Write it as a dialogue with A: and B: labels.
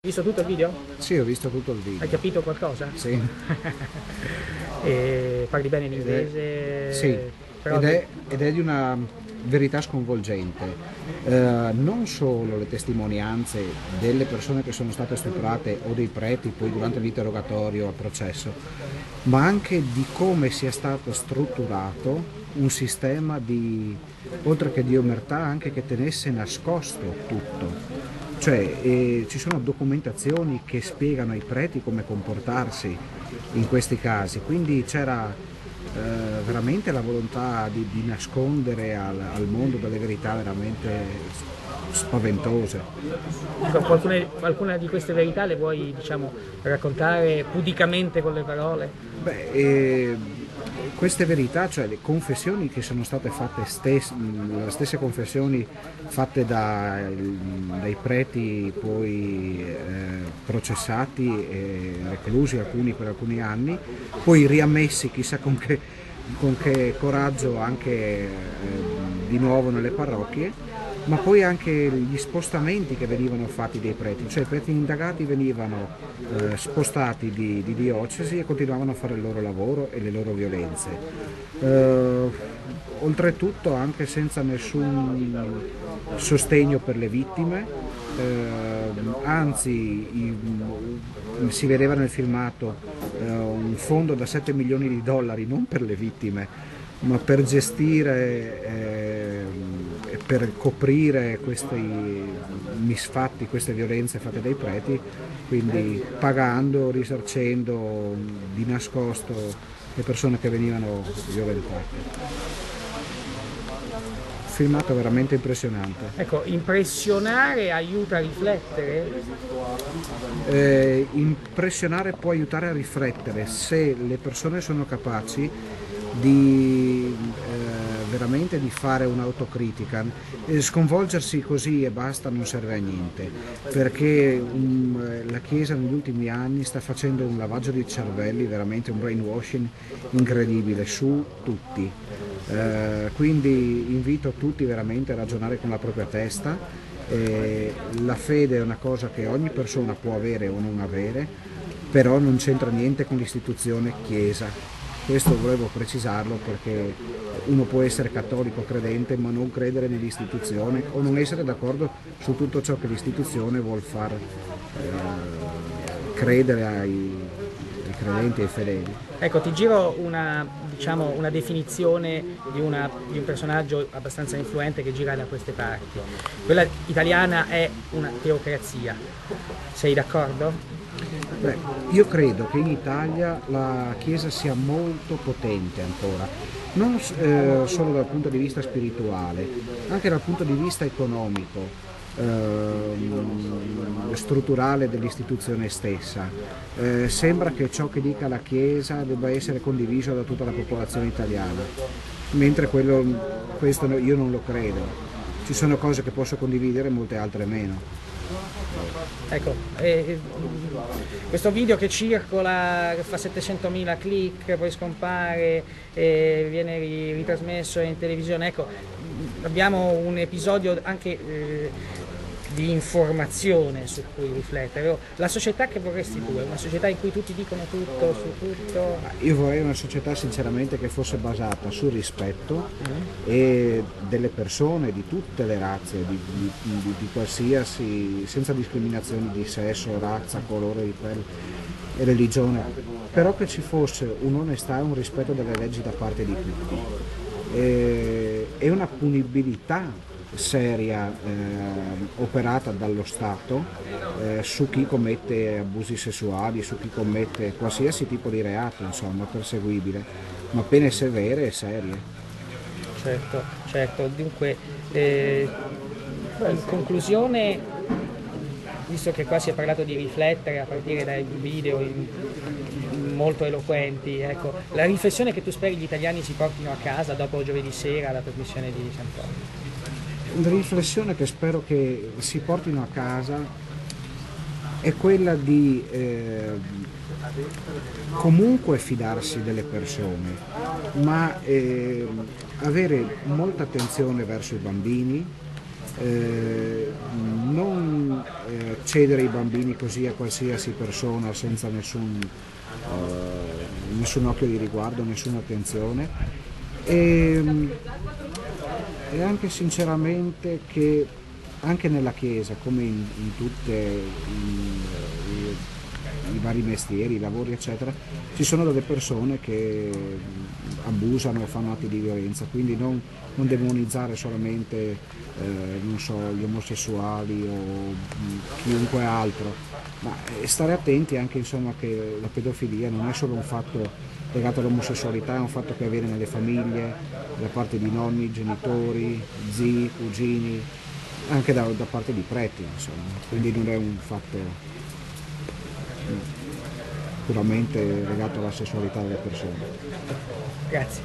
A: Hai visto tutto il video?
B: Sì, ho visto tutto il video.
A: Hai capito qualcosa?
B: Sì.
A: E parli bene l'inglese?
B: Sì,
A: Però
B: ed è di una verità sconvolgente. Non solo le testimonianze delle persone che sono state stuprate o dei preti poi durante l'interrogatorio al processo, ma anche di come sia stato strutturato un sistema di, oltre che di omertà, anche che tenesse nascosto tutto. Cioè, ci sono documentazioni che spiegano ai preti come comportarsi in questi casi, quindi c'era veramente la volontà di nascondere al mondo delle verità veramente spaventose.
A: qualcuna di queste verità le vuoi, diciamo, raccontare pudicamente con le parole?
B: Beh, queste verità, cioè le confessioni che sono state fatte, le stesse confessioni fatte dai preti poi processati e reclusi alcuni per alcuni anni, poi riammessi chissà con che coraggio anche di nuovo nelle parrocchie, ma poi anche gli spostamenti che venivano fatti dai preti, cioè i preti indagati venivano spostati di diocesi e continuavano a fare il loro lavoro e le loro violenze. Oltretutto anche senza nessun sostegno per le vittime, anzi si vedeva nel filmato un fondo da 7 milioni di dollari non per le vittime, ma per gestire per coprire questi misfatti, queste violenze fatte dai preti, quindi pagando, risarcendo di nascosto le persone che venivano violentate. Filmato veramente impressionante.
A: Ecco, impressionare aiuta a riflettere?
B: Impressionare può aiutare a riflettere se le persone sono capaci di veramente di fare un'autocritica. Sconvolgersi così e basta non serve a niente, perché la Chiesa negli ultimi anni sta facendo un lavaggio di cervelli, veramente un brainwashing incredibile su tutti. Quindi invito tutti veramente a ragionare con la propria testa. La fede è una cosa che ogni persona può avere o non avere, però non c'entra niente con l'istituzione Chiesa. Questo volevo precisarlo, perché uno può essere cattolico credente ma non credere nell'istituzione o non essere d'accordo su tutto ciò che l'istituzione vuol far credere ai credenti e ai fedeli.
A: Ecco, ti giro diciamo, una definizione di un personaggio abbastanza influente che gira da queste parti. Quella italiana è una teocrazia. Sei d'accordo?
B: Beh, io credo che in Italia la Chiesa sia molto potente ancora, non solo dal punto di vista spirituale, anche dal punto di vista economico, strutturale dell'istituzione stessa. Sembra che ciò che dica la Chiesa debba essere condiviso da tutta la popolazione italiana, mentre questo io non lo credo. Ci sono cose che posso condividere, molte altre meno.
A: Ecco, questo video che circola, che fa 700.000 click, poi scompare, viene ritrasmesso in televisione, ecco, abbiamo un episodio anche di informazione su cui riflettere. La società che vorresti tu è una società in cui tutti dicono tutto su tutto?
B: Io vorrei una società sinceramente che fosse basata sul rispetto e delle persone di tutte le razze, di qualsiasi, senza discriminazioni di sesso, razza, colore di pelle e religione, però che ci fosse un'onestà e un rispetto delle leggi da parte di tutti e una punibilità seria operata dallo Stato su chi commette abusi sessuali, su chi commette qualsiasi tipo di reato, insomma, perseguibile, ma pene severe e serie.
A: Certo, certo. Dunque, in conclusione, visto che qua si è parlato di riflettere a partire dai video molto eloquenti, ecco, la riflessione che tu speri gli italiani si portino a casa dopo giovedì sera alla trasmissione di Sant'Antonio.
B: Una riflessione che spero che si portino a casa è quella di comunque fidarsi delle persone, ma avere molta attenzione verso i bambini, non cedere i bambini così a qualsiasi persona senza nessun occhio di riguardo, nessuna attenzione, e anche sinceramente che anche nella Chiesa, come in tutti i vari mestieri, i lavori eccetera, ci sono delle persone che abusano o fanno atti di violenza, quindi non demonizzare solamente non so, gli omosessuali o chiunque altro, ma stare attenti anche insomma, che la pedofilia non è solo un fatto legato all'omosessualità, è un fatto che avviene nelle famiglie, da parte di nonni, genitori, zii, cugini, anche da parte di preti, insomma. Quindi non è un fatto puramente legato alla sessualità delle persone.
A: Grazie.